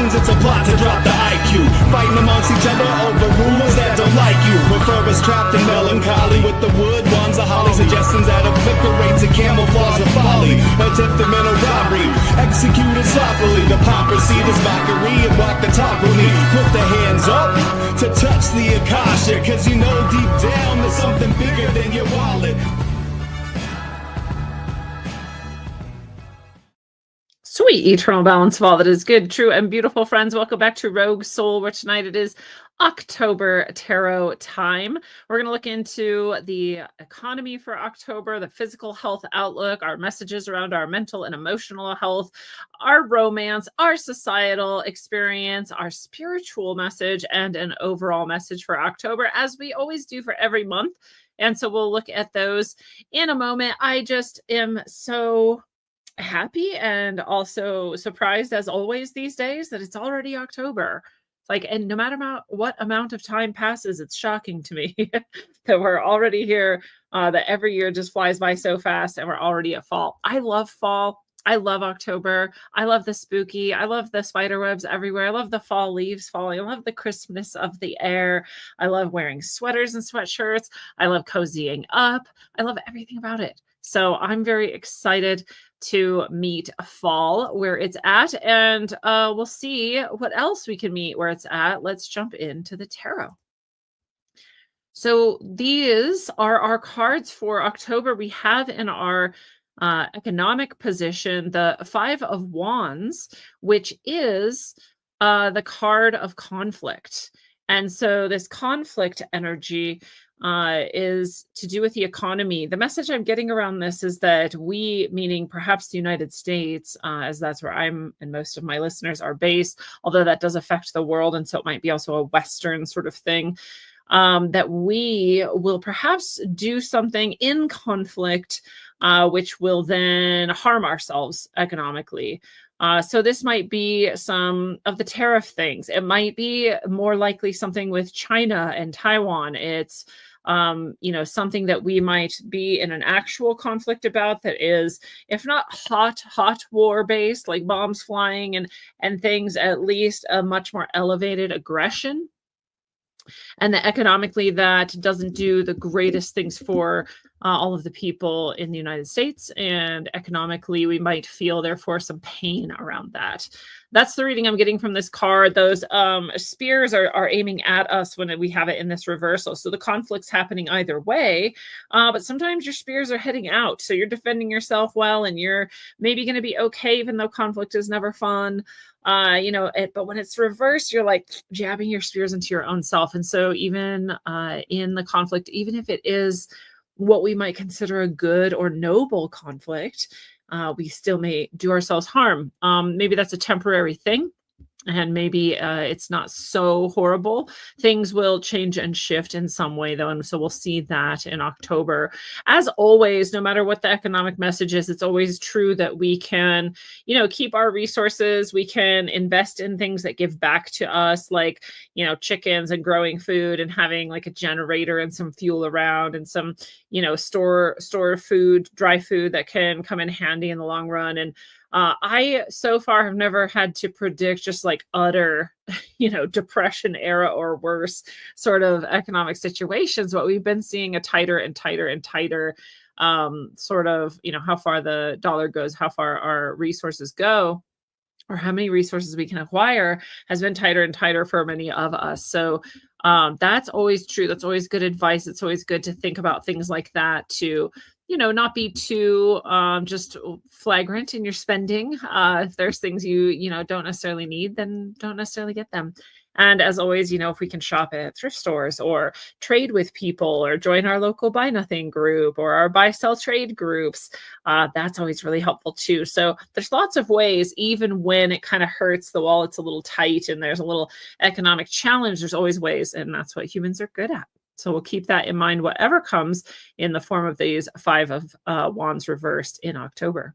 reasons it's a plot to drop the IQ. Fighting amongst each other over rumors that don't like you. Prefer us trapped in melancholy with the wood ones, the holly suggestions that a flicker rates to camouflage the folly. Attempted mental robbery, executed sloppily. The pomp proceed as mockery and walk the talk with me. Put the hands up to touch the Akasha, cause you know deep down there's something bigger than your wallet. Sweet eternal balance of all that is good, true, and beautiful, friends. Welcome back to Rogue Soul, where tonight it is October tarot time. We're going to look into the economy for October, the physical health outlook, our messages around our mental and emotional health, our romance, our societal experience, our spiritual message, and an overall message for October, as we always do for every month. And so we'll look at those in a moment. I just am so happy and also surprised, as always these days, that it's already October. Like, and no matter what amount of time passes, it's shocking to me that we're already here, that every year just flies by so fast and we're already at fall. I love fall. I love October. I love the spooky. I love the spider webs everywhere. I love the fall leaves falling. I love the crispness of the air. I love wearing sweaters and sweatshirts. I love cozying up. I love everything about it. So I'm very excited to meet fall where it's at, and we'll see what else we can meet where it's at. Let's jump into the tarot. So these are our cards for October. We have in our economic position the Five of Wands, which is the card of conflict. And so this conflict energy is to do with the economy. The message I'm getting around this is that we, meaning perhaps the United States, as that's where I'm and most of my listeners are based, although that does affect the world, and so it might be also a Western sort of thing, that we will perhaps do something in conflict, which will then harm ourselves economically. So this might be some of the tariff things. It might be more likely something with China and Taiwan. It's something that we might be in an actual conflict about that is, if not hot war based, like bombs flying and things, at least a much more elevated aggression. And that economically, that doesn't do the greatest things for all of the people in the United States. And economically, we might feel, therefore, some pain around that. That's the reading I'm getting from this card. Those spears are aiming at us when we have it in this reversal. So the conflict's happening either way. But sometimes your spears are heading out. So you're defending yourself well, and you're maybe going to be okay, even though conflict is never fun. But when it's reversed, you're like jabbing your spears into your own self. And so even in the conflict, even if it is what we might consider a good or noble conflict, we still may do ourselves harm. Maybe that's a temporary thing. And maybe it's not so horrible. Things will change and shift in some way, though. And so we'll see that in October. As always, no matter what the economic message is, it's always true that we can, keep our resources. We can invest in things that give back to us, like, chickens and growing food and having like a generator and some fuel around and some, store food, dry food that can come in handy in the long run. And I so far have never had to predict just like utter, depression era or worse sort of economic situations, but we've been seeing a tighter and tighter and tighter sort of, how far the dollar goes, how far our resources go, or how many resources we can acquire has been tighter and tighter for many of us. So that's always true. That's always good advice. It's always good to think about things like that to, not be too just flagrant in your spending. If there's things you don't necessarily need, then don't necessarily get them. And as always, if we can shop at thrift stores or trade with people or join our local Buy Nothing group or our buy, sell, trade groups, that's always really helpful too. So there's lots of ways, even when it kind of hurts, the wallet's a little tight and there's a little economic challenge, there's always ways. And that's what humans are good at. So we'll keep that in mind, whatever comes in the form of these Five of Wands reversed in October.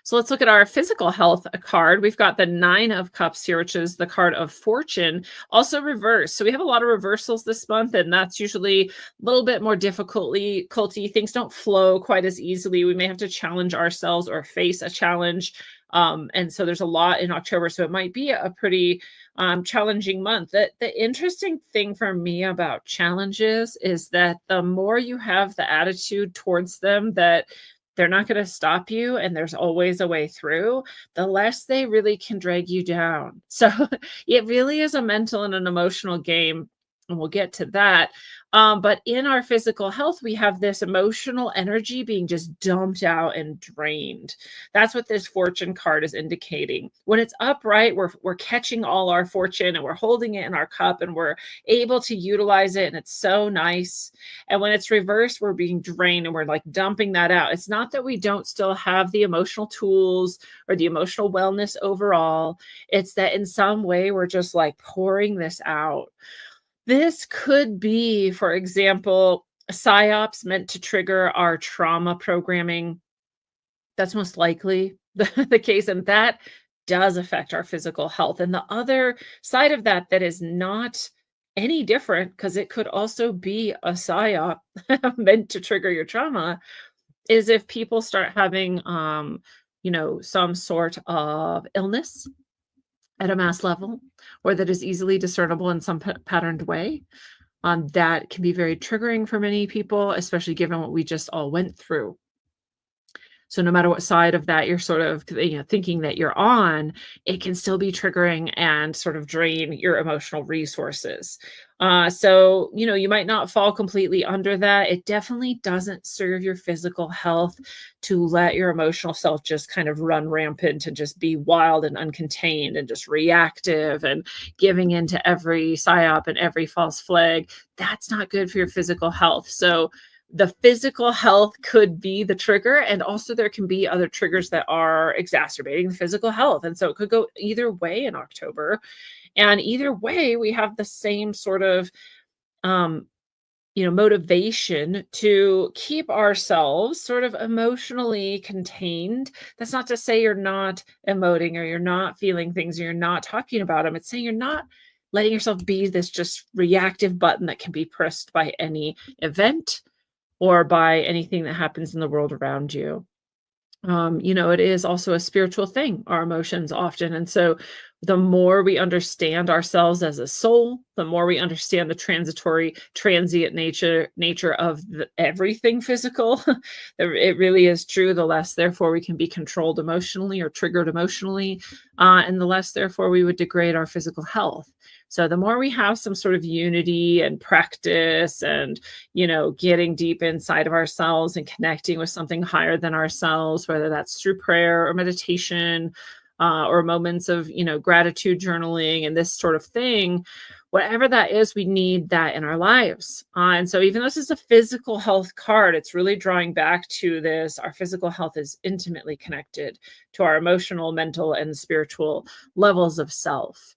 So let's look at our physical health card. We've got the Nine of Cups here, which is the card of fortune, also reversed. So we have a lot of reversals this month, and that's usually a little bit more difficulty. Things don't flow quite as easily. We may have to challenge ourselves or face a challenge. And so there's a lot in October. So it might be a pretty challenging month. The interesting thing for me about challenges is that the more you have the attitude towards them that they're not going to stop you and there's always a way through, the less they really can drag you down. So it really is a mental and an emotional game. And we'll get to that. But in our physical health, we have this emotional energy being just dumped out and drained. That's what this fortune card is indicating. When it's upright, we're catching all our fortune and we're holding it in our cup and we're able to utilize it. And it's so nice. And when it's reversed, we're being drained and we're like dumping that out. It's not that we don't still have the emotional tools or the emotional wellness overall. It's that in some way, we're just like pouring this out. This could be, for example, psyops meant to trigger our trauma programming. That's most likely the case, and that does affect our physical health. And the other side of that that is not any different, because it could also be a psyop meant to trigger your trauma, is if people start having some sort of illness at a mass level, or that is easily discernible in some patterned way. That can be very triggering for many people, especially given what we just all went through. So no matter what side of that you're sort of thinking that you're on, it can still be triggering and sort of drain your emotional resources. So you might not fall completely under that. It definitely doesn't serve your physical health to let your emotional self just kind of run rampant and just be wild and uncontained and just reactive and giving into every psyop and every false flag. That's not good for your physical health. So the physical health could be the trigger, and also there can be other triggers that are exacerbating the physical health. And so it could go either way in October. And either way, we have the same sort of motivation to keep ourselves sort of emotionally contained. That's not to say you're not emoting or you're not feeling things or you're not talking about them. It's saying you're not letting yourself be this just reactive button that can be pressed by any event or by anything that happens in the world around you. It is also a spiritual thing, our emotions often. And so the more we understand ourselves as a soul, the more we understand the transient nature of everything physical, it really is true, the less therefore we can be controlled emotionally or triggered emotionally, and the less therefore we would degrade our physical health. So the more we have some sort of unity and practice and, getting deep inside of ourselves and connecting with something higher than ourselves, whether that's through prayer or meditation, or moments of, gratitude journaling and this sort of thing, whatever that is, we need that in our lives. And so even though this is a physical health card, it's really drawing back to this. Our physical health is intimately connected to our emotional, mental, and spiritual levels of self.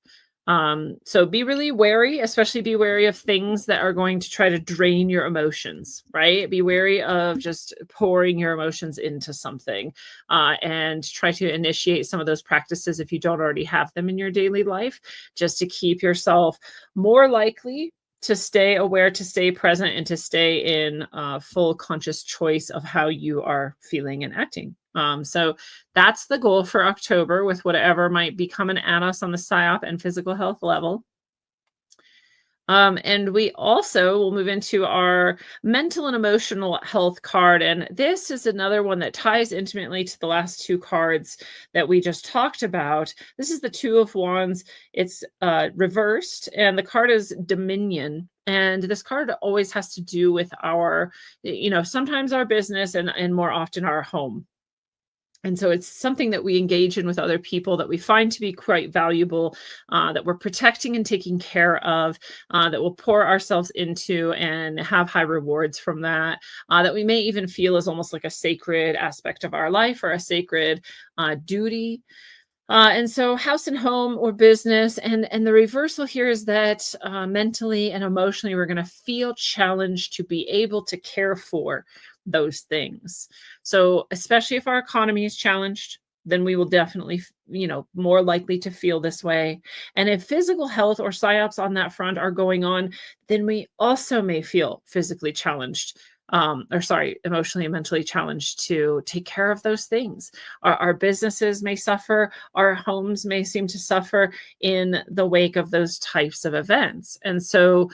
So be really wary, especially be wary of things that are going to try to drain your emotions, right? Be wary of just pouring your emotions into something, and try to initiate some of those practices if you don't already have them in your daily life, just to keep yourself more likely to stay aware, to stay present, and to stay in full conscious choice of how you are feeling and acting. So that's the goal for October, with whatever might be coming at us on the psyop and physical health level. And we also will move into our mental and emotional health card. And this is another one that ties intimately to the last two cards that we just talked about. This is the Two of Wands. It's reversed, and the card is Dominion. And this card always has to do with our, sometimes our business and more often our home. And so it's something that we engage in with other people that we find to be quite valuable, that we're protecting and taking care of, that we'll pour ourselves into and have high rewards from that, that we may even feel is almost like a sacred aspect of our life or a sacred duty. And so house and home or business, and the reversal here is that mentally and emotionally, we're going to feel challenged to be able to care for those things. So especially if our economy is challenged, then we will definitely, more likely to feel this way. And if physical health or psyops on that front are going on, then we also may feel physically challenged, emotionally and mentally challenged to take care of those things. Our businesses may suffer, our homes may seem to suffer in the wake of those types of events. And so,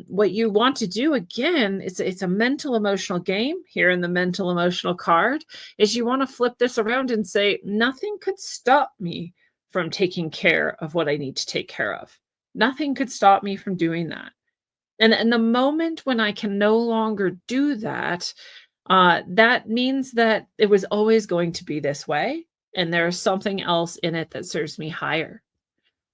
what you want to do, again, it's a mental emotional game here in the mental emotional card, is you want to flip this around and say, nothing could stop me from taking care of what I need to take care of. Nothing could stop me from doing that. And the moment when I can no longer do that, that means that it was always going to be this way, and there's something else in it that serves me higher,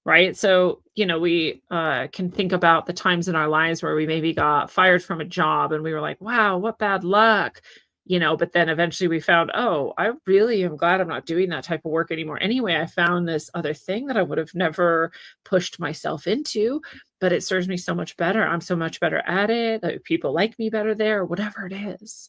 right? So, we can think about the times in our lives where we maybe got fired from a job and we were like, wow, what bad luck. But then eventually we found, oh, I really am glad I'm not doing that type of work anymore. Anyway, I found this other thing that I would have never pushed myself into, but it serves me so much better. I'm so much better at it. People like me better there, whatever it is.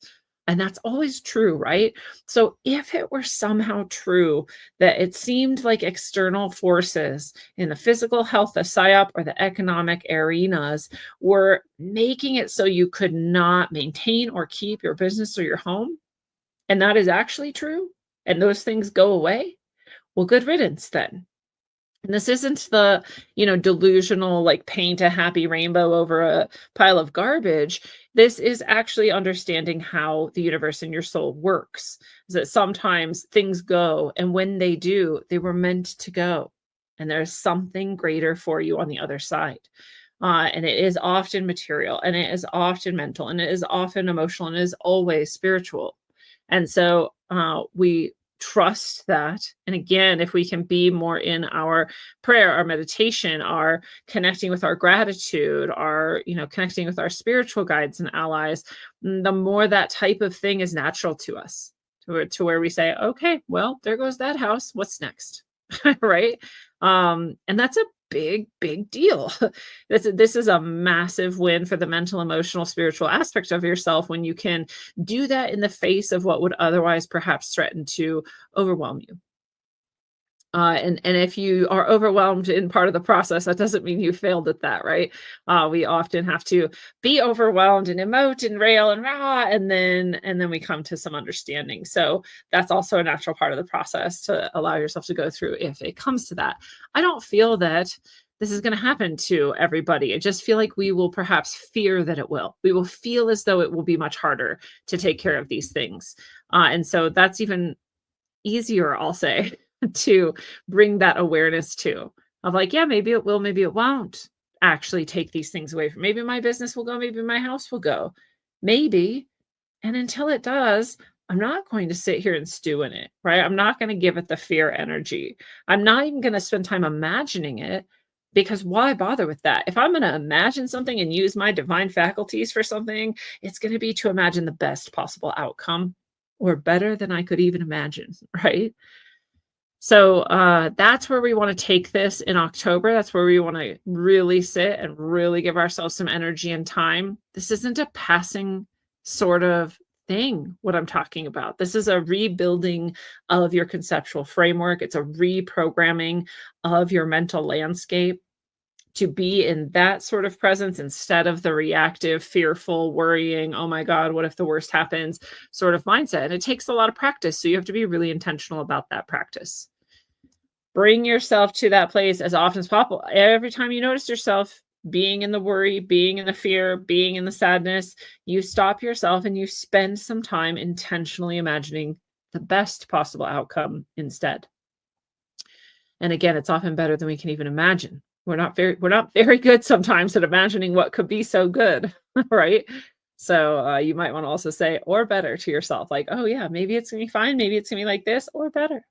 And that's always true, right? So if it were somehow true that it seemed like external forces in the physical health, the psyop, or the economic arenas were making it so you could not maintain or keep your business or your home, and that is actually true, and those things go away, well, good riddance then. And this isn't the, delusional, like paint a happy rainbow over a pile of garbage. This is actually understanding how the universe and your soul works. Is that sometimes things go, and when they do, they were meant to go. And there's something greater for you on the other side. And it is often material, and it is often mental, and it is often emotional, and it is always spiritual. And so we trust that. And again, if we can be more in our prayer, our meditation, our connecting with our gratitude, our, connecting with our spiritual guides and allies, the more that type of thing is natural to us, to where we say, okay, well, there goes that house. What's next? Right. And that's a big deal. This is a massive win for the mental, emotional, spiritual aspect of yourself when you can do that in the face of what would otherwise perhaps threaten to overwhelm you. And if you are overwhelmed in part of the process, that doesn't mean you failed at that, right? We often have to be overwhelmed and emote and rail and rah, and then we come to some understanding. So that's also a natural part of the process to allow yourself to go through if it comes to that. I don't feel that this is going to happen to everybody. I just feel like we will perhaps fear that it will. We will feel as though it will be much harder to take care of these things. And so that's even easier, I'll say, to bring that awareness to, of like, yeah, maybe it will, maybe it won't actually take these things away from, maybe my business will go, maybe my house will go, maybe. And until it does, I'm not going to sit here and stew in it, right? I'm not going to give it the fear energy. I'm not even going to spend time imagining it, because why bother with that? If I'm going to imagine something and use my divine faculties for something, it's going to be to imagine the best possible outcome, or better than I could even imagine, right? So that's where we want to take this in October. That's where we want to really sit and really give ourselves some energy and time. This isn't a passing sort of thing, what I'm talking about. This is a rebuilding of your conceptual framework. It's a reprogramming of your mental landscape to be in that sort of presence instead of the reactive, fearful, worrying, oh my God, what if the worst happens sort of mindset. And it takes a lot of practice. So you have to be really intentional about that practice. Bring yourself to that place as often as possible. Every time you notice yourself being in the worry, being in the fear, being in the sadness, you stop yourself and you spend some time intentionally imagining the best possible outcome instead. And again, it's often better than we can even imagine. We're not very good sometimes at imagining what could be so good, right? So you might want to also say, or better, to yourself, like, oh yeah, maybe it's gonna be fine, maybe it's gonna be like this, or better,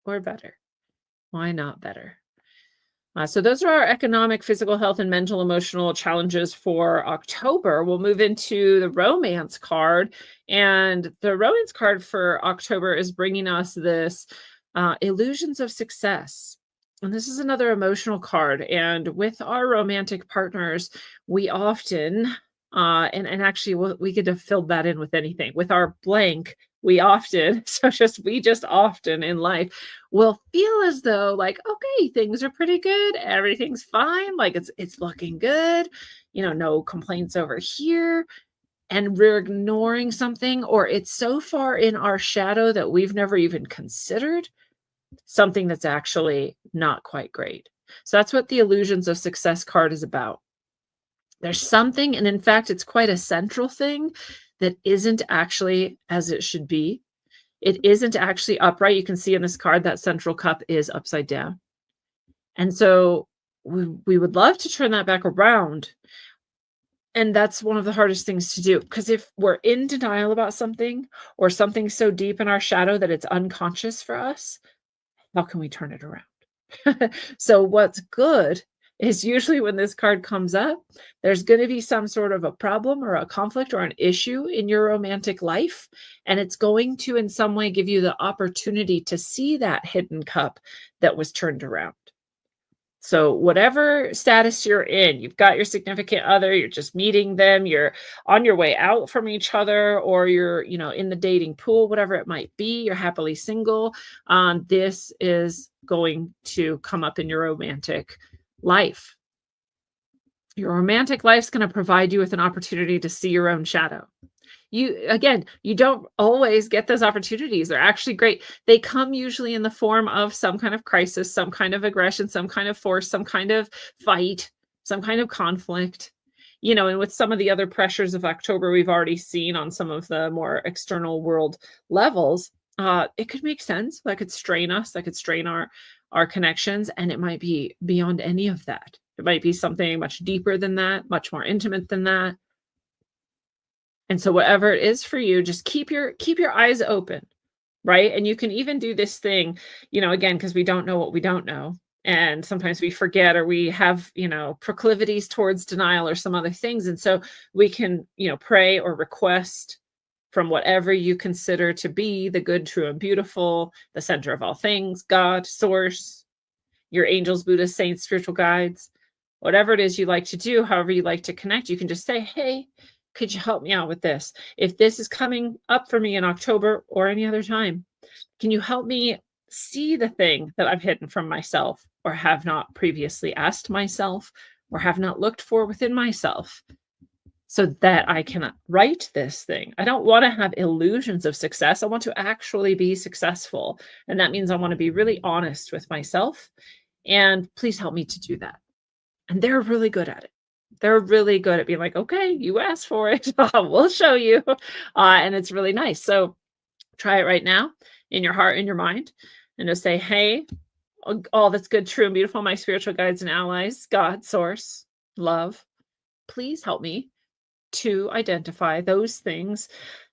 or better. Why not better? So those are our economic, physical health, and mental, emotional challenges for October. We'll move into the romance card, and the romance card for October is bringing us this illusions of success. And this is another emotional card. And with our romantic partners, we often And actually, we could have filled that in with anything. With our blank, we often, we just often in life will feel as though like, okay, things are pretty good, everything's fine, like it's looking good, no complaints over here, and we're ignoring something, or it's so far in our shadow that we've never even considered something that's actually not quite great. So that's what the Illusions of Success card is about. There's something, and in fact, it's quite a central thing that isn't actually as it should be. It isn't actually upright. You can see in this card that central cup is upside down. And so we would love to turn that back around. And that's one of the hardest things to do, because if we're in denial about something, or something so deep in our shadow that it's unconscious for us, how can we turn it around? So what's good is usually when this card comes up, there's going to be some sort of a problem or a conflict or an issue in your romantic life. And it's going to, in some way, give you the opportunity to see that hidden cup that was turned around. So whatever status you're in, you've got your significant other, you're just meeting them, you're on your way out from each other, or you're, in the dating pool, whatever it might be, you're happily single. This is going to come up in your romantic life. Your romantic life's going to provide you with an opportunity to see your own shadow. You don't always get those opportunities. They're actually great. They come usually in the form of some kind of crisis, some kind of aggression, some kind of force, some kind of fight, some kind of conflict. And with some of the other pressures of October we've already seen on some of the more external world levels, it could make sense. That could strain us. That could strain our connections. And it might be beyond any of that. It might be something much deeper than that, much more intimate than that. And so whatever it is for you, just keep your eyes open, right? And you can even do this thing, again, because we don't know what we don't know. And sometimes we forget, or we have, proclivities towards denial or some other things. And so we can, pray or request from whatever you consider to be the good, true, and beautiful, the center of all things, God, source, your angels, Buddhists, saints, spiritual guides, whatever it is you like to do, however you like to connect, you can just say, hey, could you help me out with this? If this is coming up for me in October or any other time, can you help me see the thing that I've hidden from myself, or have not previously asked myself, or have not looked for within myself, so that I can write this thing? I don't want to have illusions of success. I want to actually be successful. And that means I want to be really honest with myself. And please help me to do that. And they're really good at it. They're really good at being like, okay, you asked for it. We'll show you. And it's really nice. So try it right now in your heart, in your mind, and just say, hey, all that's good, true, and beautiful, my spiritual guides and allies, God, source, love, please help me to identify those things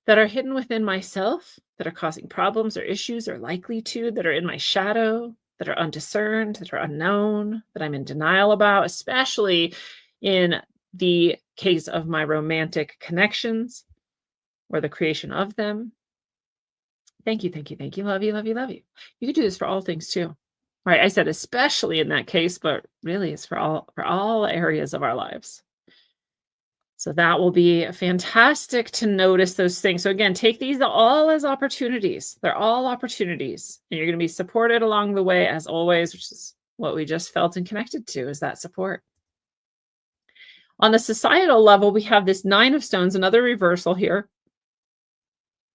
that are hidden within myself, that are causing problems or issues, or likely to, that are in my shadow, that are undiscerned, that are unknown, that I'm in denial about, especially in the case of my romantic connections or the creation of them. Thank you, thank you, thank you. Love you, love you, love you. You can do this for all things too. Right? I said especially in that case, but really it's for all areas of our lives. So that will be fantastic to notice those things. So again, take these all as opportunities. They're all opportunities. And you're going to be supported along the way, as always, which is what we just felt and connected to, is that support. On the societal level, we have this Nine of Stones, another reversal here.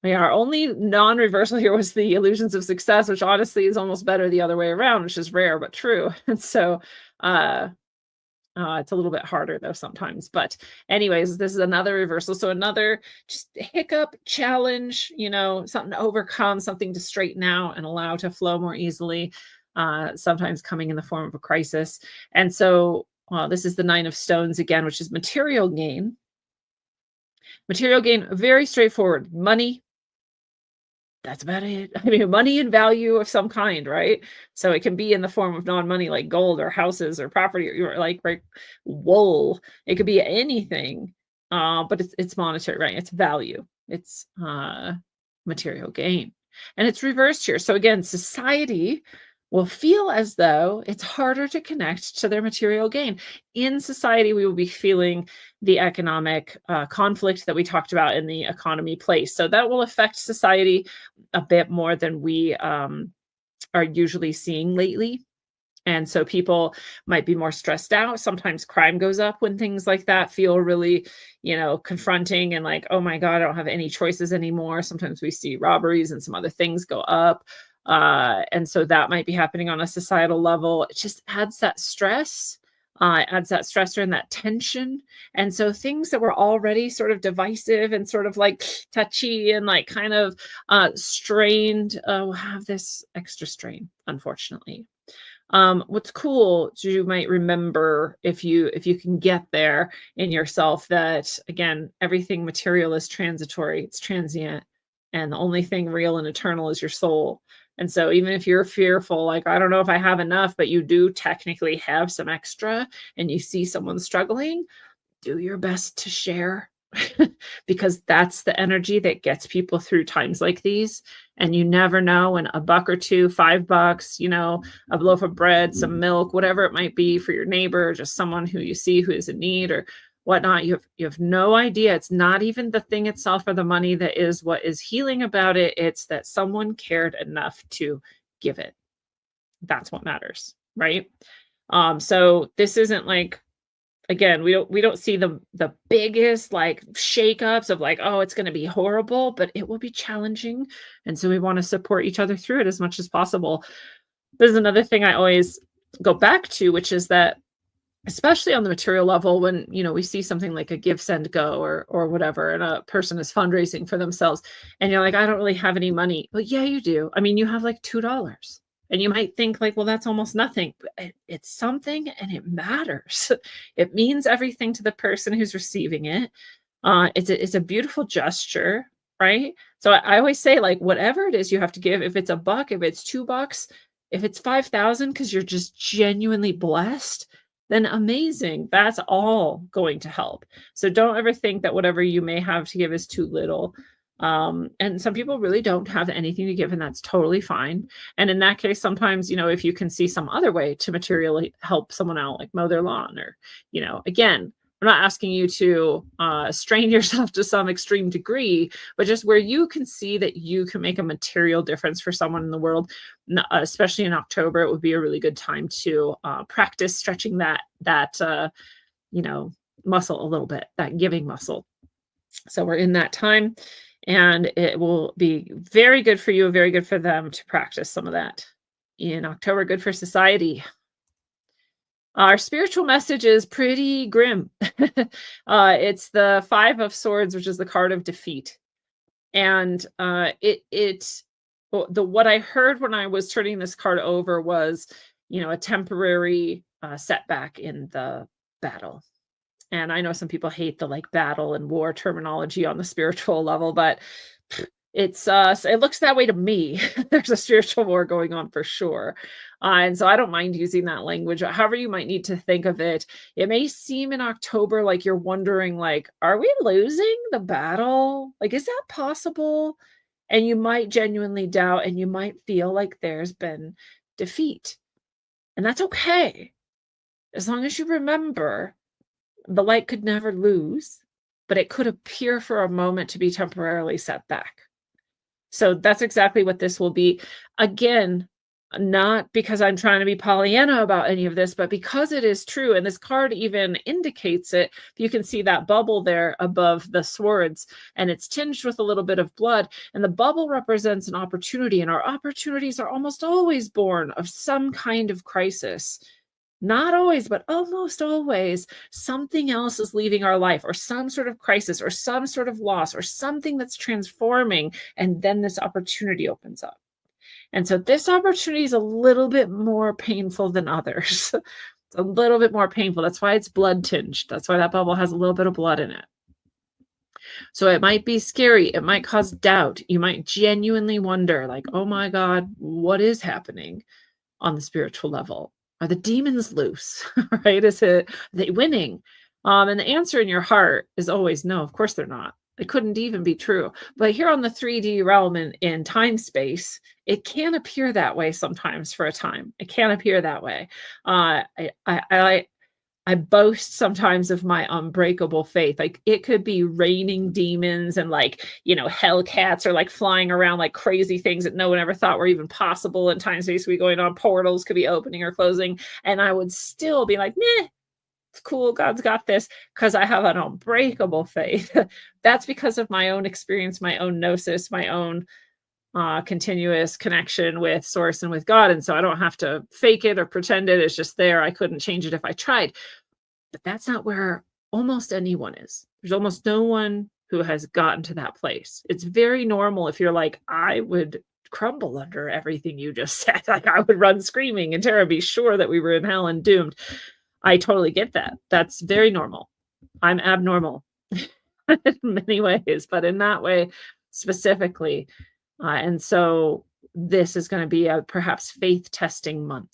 Our only non-reversal here was the Illusions of Success, which honestly is almost better the other way around, which is rare but true. And so it's a little bit harder though sometimes. But anyways, this is another reversal. So another just hiccup, challenge, something to overcome, something to straighten out and allow to flow more easily, sometimes coming in the form of a crisis. And so this is the Nine of Stones again, which is material gain. Material gain, very straightforward. Money. That's about it. I mean, money and value of some kind, right? So it can be in the form of non-money, like gold or houses or property, or like wool. It could be anything, but it's monetary, right? It's value. It's material gain, and it's reversed here. So again, society will feel as though it's harder to connect to their material gain. In society, we will be feeling the economic conflict that we talked about in the economy place. So that will affect society a bit more than we are usually seeing lately. And so people might be more stressed out. Sometimes crime goes up when things like that feel really, confronting and like, oh my God, I don't have any choices anymore. Sometimes we see robberies and some other things go up. And so that might be happening on a societal level. It just adds that stress. It adds that stressor and that tension. And so things that were already sort of divisive and sort of like touchy and like kind of strained will have this extra strain, unfortunately. What's cool is you might remember if you can get there in yourself that again, everything material is transitory, it's transient, and the only thing real and eternal is your soul. And so even if you're fearful, like, I don't know if I have enough, but you do technically have some extra and you see someone struggling, do your best to share because that's the energy that gets people through times like these. And you never know when a buck or two, $5, a loaf of bread, some milk, whatever it might be for your neighbor, just someone who you see who is in need or whatnot. You have no idea. It's not even the thing itself or the money that is what is healing about it. It's that someone cared enough to give it. That's what matters, right? So this isn't like, again, we don't see the biggest like shakeups of like, oh, it's going to be horrible, but it will be challenging. And so we want to support each other through it as much as possible. There's another thing I always go back to, which is that especially on the material level, when we see something like a Give, Send, Go or whatever, and a person is fundraising for themselves, and you're like, I don't really have any money. Well, yeah, you do. I mean, you have like $2. And you might think like, well, that's almost nothing. But it's something and it matters. It means everything to the person who's receiving it. It's a beautiful gesture, right? So I always say like, whatever it is you have to give, if it's $1, if it's $2, if it's 5,000, because you're just genuinely blessed, then amazing. That's all going to help. So don't ever think that whatever you may have to give is too little. And some people really don't have anything to give, and that's totally fine. And in that case, sometimes, if you can see some other way to materially help someone out, like mow their lawn or, again, I'm not asking you to strain yourself to some extreme degree, but just where you can see that you can make a material difference for someone in the world, especially in October, it would be a really good time to practice stretching that muscle a little bit, that giving muscle. So we're in that time. And it will be very good for you, very good for them to practice some of that in October. Good for society. Our spiritual message is pretty grim. It's the 5 of Swords, which is the card of defeat. And what I heard when I was turning this card over was, a temporary setback in the battle. And I know some people hate the like battle and war terminology on the spiritual level, but it looks that way to me. There's a spiritual war going on for sure. And so I don't mind using that language, however you might need to think of it. It may seem in October like you're wondering, like, are we losing the battle? Like, is that possible? And you might genuinely doubt, and you might feel like there's been defeat. And that's okay. As long as you remember, the light could never lose, but it could appear for a moment to be temporarily set back. So that's exactly what this will be. Again, not because I'm trying to be Pollyanna about any of this, but because it is true. And this card even indicates it. You can see that bubble there above the swords, and it's tinged with a little bit of blood. And the bubble represents an opportunity, and our opportunities are almost always born of some kind of crisis. Not always, but almost always, something else is leaving our life, or some sort of crisis, or some sort of loss, or something that's transforming, and then this opportunity opens up. And so this opportunity is a little bit more painful than others. It's a little bit more painful. That's why it's blood tinged. That's why that bubble has a little bit of blood in it. So it might be scary. It might cause doubt. You might genuinely wonder, like, oh my God, what is happening on the spiritual level? Are the demons loose, right? Are they winning? And the answer in your heart is always no, of course they're not. It couldn't even be true. But here on the 3D realm in time space, it can appear that way sometimes for a time. It can appear that way. I boast sometimes of my unbreakable faith. Like it could be raining demons and like, hell cats are like flying around like crazy things that no one ever thought were even possible. And time space could be going on, portals could be opening or closing. And I would still be like, meh, it's cool. God's got this because I have an unbreakable faith. That's because of my own experience, my own gnosis, my own continuous connection with source and with God. And so I don't have to fake it or pretend it. It's just there. I couldn't change it if I tried. But that's not where almost anyone is. There's almost no one who has gotten to that place. It's very normal if you're like, I would crumble under everything you just said. Like I would run screaming and terror, be sure that we were in hell and doomed. I totally get that. That's very normal. I'm abnormal in many ways, but in that way specifically. And so this is going to be a perhaps faith testing month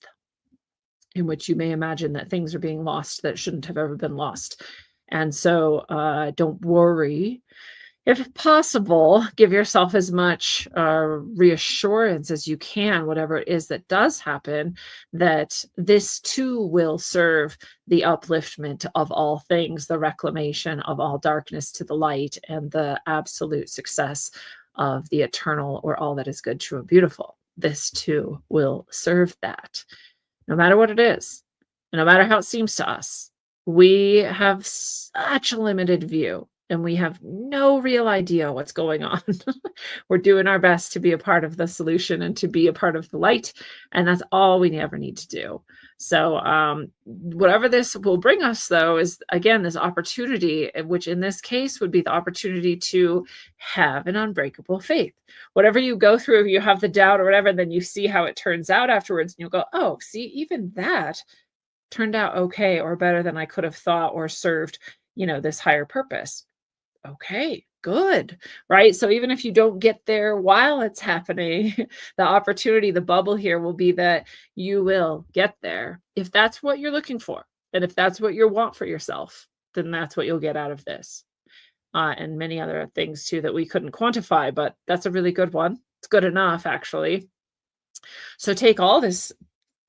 in which you may imagine that things are being lost that shouldn't have ever been lost. And so don't worry. If possible, give yourself as much reassurance as you can, whatever it is that does happen, that this too will serve the upliftment of all things, the reclamation of all darkness to the light, and the absolute success of the eternal or all that is good, true, and beautiful. This too will serve that. No matter what it is, and no matter how it seems to us, we have such a limited view and we have no real idea what's going on. We're doing our best to be a part of the solution and to be a part of the light. And that's all we ever need to do. So whatever this will bring us, though, is, again, this opportunity, which in this case would be the opportunity to have an unbreakable faith. Whatever you go through, if you have the doubt or whatever, then you see how it turns out afterwards. And you'll go, oh, see, even that turned out okay or better than I could have thought or served, this higher purpose. Okay, good, right? So even if you don't get there while it's happening, the opportunity, the bubble here will be that you will get there. If that's what you're looking for, and if that's what you want for yourself, then that's what you'll get out of this. And many other things too that we couldn't quantify, but that's a really good one. It's good enough, actually. So take all this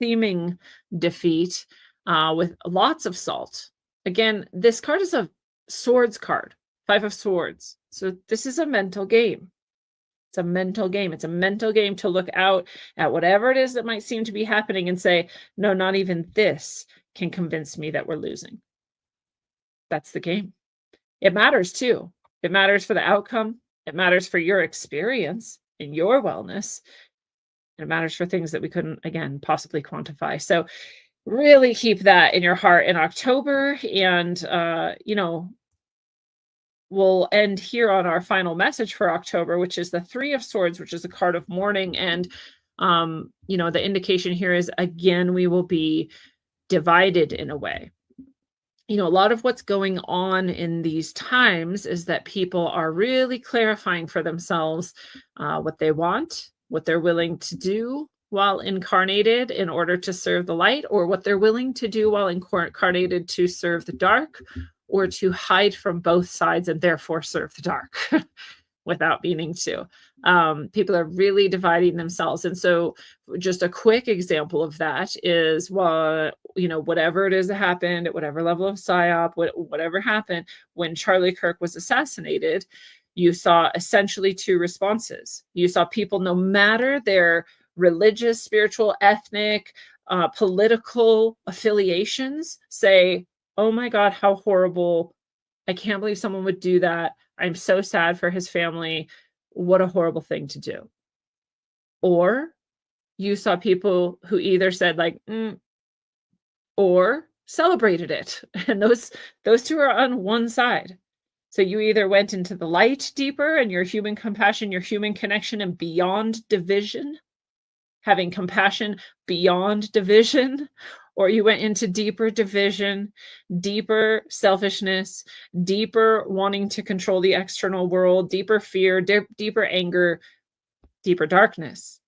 seeming defeat with lots of salt. Again, this card is a swords card. 5 of Swords. So this is a mental game. It's a mental game. It's a mental game to look out at whatever it is that might seem to be happening and say, no, not even this can convince me that we're losing. That's the game. It matters too. It matters for the outcome. It matters for your experience and your wellness. And it matters for things that we couldn't, again, possibly quantify. So really keep that in your heart in October. And, we'll end here on our final message for October, which is the 3 of Swords, which is a card of mourning. And, the indication here is, again, we will be divided in a way. A lot of what's going on in these times is that people are really clarifying for themselves what they want, what they're willing to do while incarnated in order to serve the light, or what they're willing to do while incarnated to serve the dark, or to hide from both sides and therefore serve the dark without meaning to. People are really dividing themselves. And so just a quick example of that is, whatever it is that happened at whatever level of PSYOP, whatever happened when Charlie Kirk was assassinated, you saw essentially 2 responses. You saw people, no matter their religious, spiritual, ethnic, political affiliations, say, oh my God, how horrible. I can't believe someone would do that. I'm so sad for his family. What a horrible thing to do. Or you saw people who either said like, or celebrated it. And those 2 are on one side. So you either went into the light deeper and your human compassion, your human connection, and beyond division, having compassion beyond division, or you went into deeper division, deeper selfishness, deeper wanting to control the external world, deeper fear, deeper anger, deeper darkness.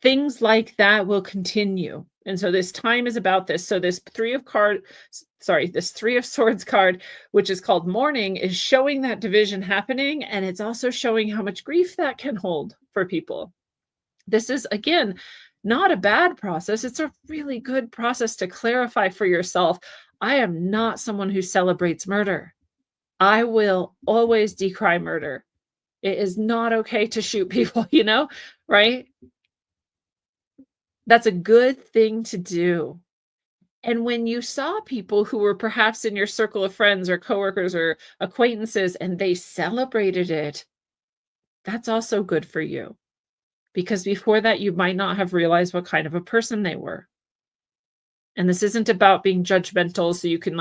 Things like that will continue. And so this time is about this. So this this Three of Swords card, which is called mourning, is showing that division happening. And it's also showing how much grief that can hold for people. This is, again, not a bad process. It's a really good process to clarify for yourself. I am not someone who celebrates murder. I will always decry murder. It is not okay to shoot people, right? That's a good thing to do. And when you saw people who were perhaps in your circle of friends or coworkers or acquaintances and they celebrated it, that's also good for you. Because before that, you might not have realized what kind of a person they were. And this isn't about being judgmental so you can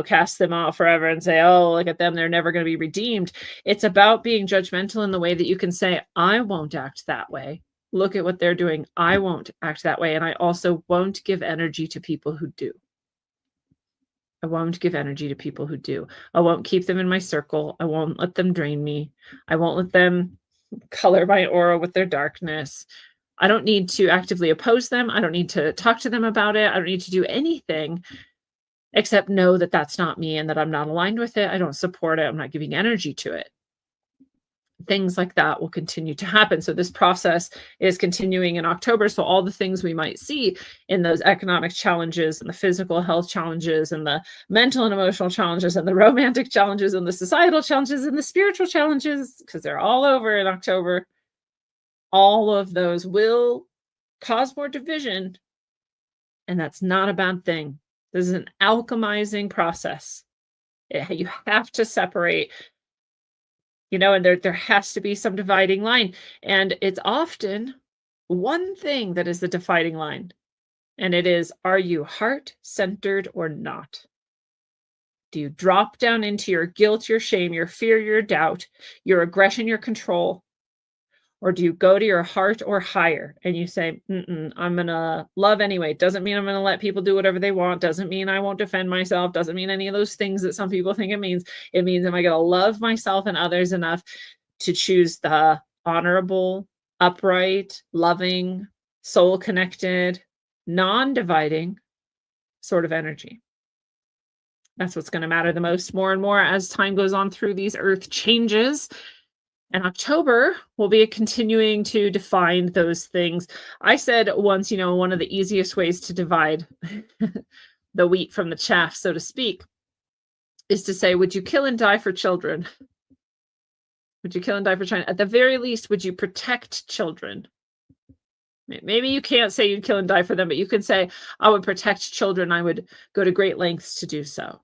cast them out forever and say, oh, look at them, they're never going to be redeemed. It's about being judgmental in the way that you can say, I won't act that way. Look at what they're doing. I won't act that way. And I also won't give energy to people who do. I won't give energy to people who do. I won't keep them in my circle. I won't let them drain me. I won't let them color my aura with their darkness. I don't need to actively oppose them. I don't need to talk to them about it. I don't need to do anything except know that that's not me and that I'm not aligned with it. I don't support it. I'm not giving energy to it. Things like that will continue to happen. So this process is continuing in October. So all the things we might see in those economic challenges and the physical health challenges and the mental and emotional challenges and the romantic challenges and the societal challenges and the spiritual challenges, because they're all over in October, all of those will cause more division. And that's not a bad thing. This is an alchemizing process. You have to separate, and there has to be some dividing line. And it's often one thing that is the dividing line. And it is, are you heart-centered or not? Do you drop down into your guilt, your shame, your fear, your doubt, your aggression, your control? Or do you go to your heart or higher and you say, I'm going to love anyway. Doesn't mean I'm going to let people do whatever they want. Doesn't mean I won't defend myself. Doesn't mean any of those things that some people think it means. It means, am I going to love myself and others enough to choose the honorable, upright, loving, soul-connected, non-dividing sort of energy? That's what's going to matter the most more and more as time goes on through these earth changes. And October will be continuing to define those things. I said once, one of the easiest ways to divide the wheat from the chaff, so to speak, is to say, would you kill and die for children? Would you kill and die for China? At the very least, would you protect children? Maybe you can't say you'd kill and die for them, but you could say, I would protect children. I would go to great lengths to do so.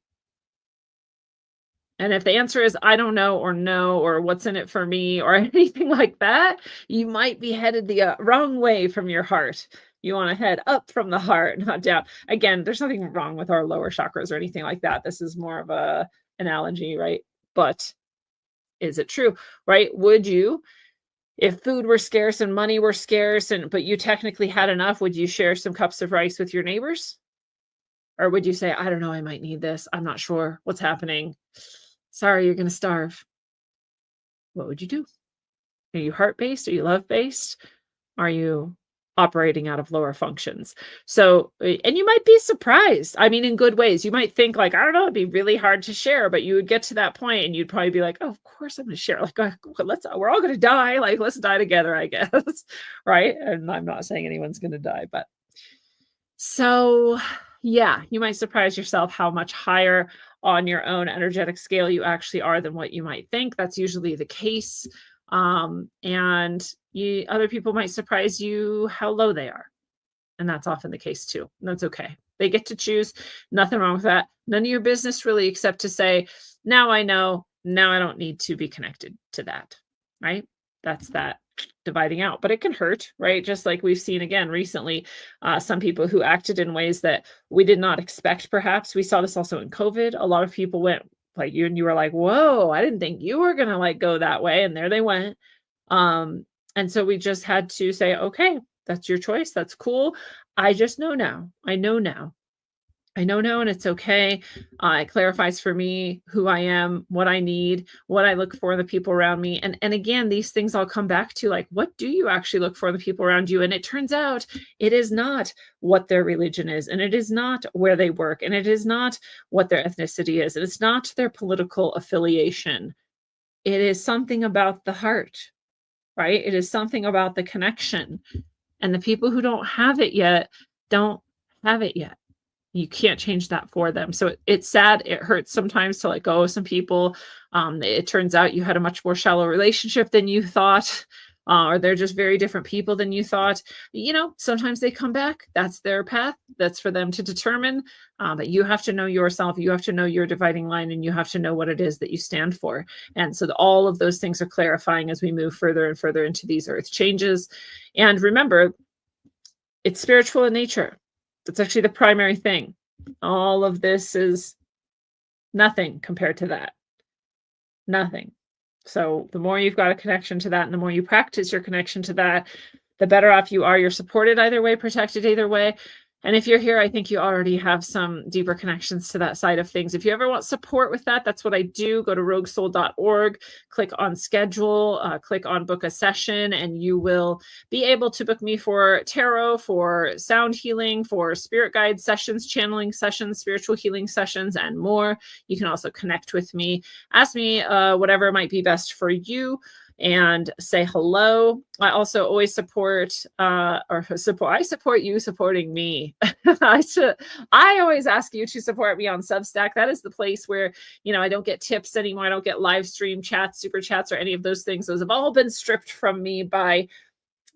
And if the answer is, I don't know, or no, or what's in it for me, or anything like that, you might be headed the wrong way from your heart. You want to head up from the heart, not down. Again, there's nothing wrong with our lower chakras or anything like that. This is more of a analogy, right? But is it true, right? Would you, if food were scarce and money were scarce, but you technically had enough, would you share some cups of rice with your neighbors? Or would you say, I don't know, I might need this. I'm not sure what's happening. Sorry, you're going to starve. What would you do? Are you heart-based? Are you love-based? Are you operating out of lower functions? So, and you might be surprised. I mean, in good ways. You might think I don't know, it'd be really hard to share, but you would get to that point and you'd probably be like, oh, of course I'm going to share. We're all going to die. Let's die together, I guess. Right? And I'm not saying anyone's going to die, but so yeah, you might surprise yourself how much higher on your own energetic scale you actually are than what you might think. That's usually the case. And other people might surprise you how low they are. And that's often the case too. And that's okay. They get to choose. Nothing wrong with that. None of your business really, except to say, now I know, now I don't need to be connected to that, right? That's that dividing out, but it can hurt, right? Just like we've seen again recently, some people who acted in ways that we did not expect. Perhaps we saw this also in COVID. A lot of people went like you, and you were like, whoa, I didn't think you were going to go that way. And there they went. And so we just had to say, okay, that's your choice. That's cool. I just know now. I know now. I know now, and it's okay. It clarifies for me who I am, what I need, what I look for in the people around me. And again, these things all come back to like, what do you actually look for in the people around you? And it turns out it is not what their religion is, and it is not where they work, and it is not what their ethnicity is, and it's not their political affiliation. It is something about the heart, right? It is something about the connection. And the people who don't have it yet don't have it yet. You can't change that for them. So it's sad. It hurts sometimes to let go of some people. It turns out you had a much more shallow relationship than you thought, or they're just very different people than you thought. You know, sometimes they come back. That's their path. That's for them to determine. But you have to know yourself. You have to know your dividing line, and you have to know what it is that you stand for. And so all of those things are clarifying as we move further and further into these earth changes. And remember, it's spiritual in nature. That's actually the primary thing. All of this is nothing compared to that. Nothing. So the more you've got a connection to that, and the more you practice your connection to that, the better off you are. You're supported either way, protected either way. And if you're here, I think you already have some deeper connections to that side of things. If you ever want support with that, that's what I do. Go to roguesoul.org, click on schedule, click on book a session, and you will be able to book me for tarot, for sound healing, for spirit guide sessions, channeling sessions, spiritual healing sessions, and more. You can also connect with me, ask me whatever might be best for you, and say hello. I also always support I support you supporting me. I always ask you to support me on Substack. That is the place where, you know, I don't get tips anymore. I don't get live stream chats, super chats, or any of those things. Those have all been stripped from me by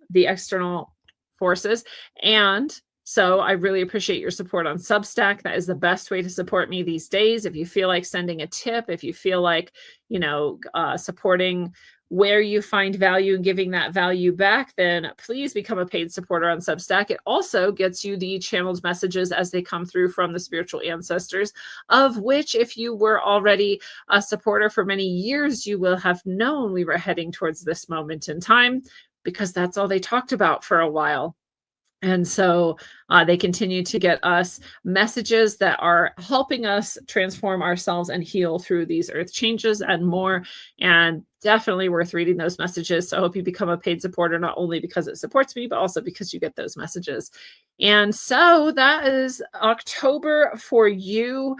the external forces. And so I really appreciate your support on Substack. That is the best way to support me these days. If you feel like sending a tip, if you feel like, you know, supporting where you find value and giving that value back, then please become a paid supporter on Substack. It also gets you the channeled messages as they come through from the spiritual ancestors, of which, if you were already a supporter for many years, you will have known we were heading towards this moment in time, because that's all they talked about for a while. And so they continue to get us messages that are helping us transform ourselves and heal through these earth changes and more. And definitely worth reading those messages. So I hope you become a paid supporter, not only because it supports me, but also because you get those messages. And so that is October for you.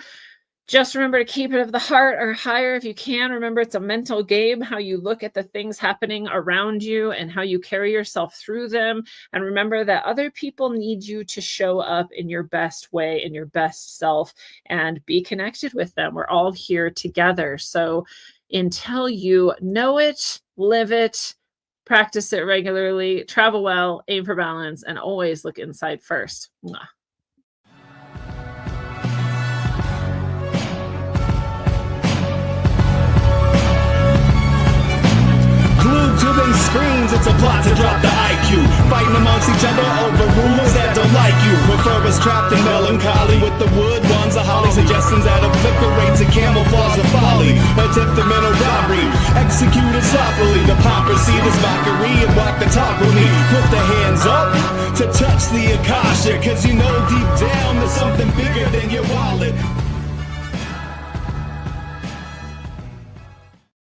Just remember to keep it of the heart or higher if you can. Remember, it's a mental game, how you look at the things happening around you and how you carry yourself through them. And remember that other people need you to show up in your best way, in your best self, and be connected with them. We're all here together. So until you know it, live it, practice it regularly, travel well, aim for balance, and always look inside first. Mwah. Glued to them screens, it's a plot to drop the IQ. Fighting amongst each other over rumors that don't like you. Prefer us trapped in melancholy with the wood ones, a holly suggestions that obliterate to camouflage the folly. Attempted mental robbery, executed sloppily. The hypocrisy, this mockery, and walk the talk with me. Put the hands up to touch the Akasha, cause you know deep down there's something bigger than your wallet.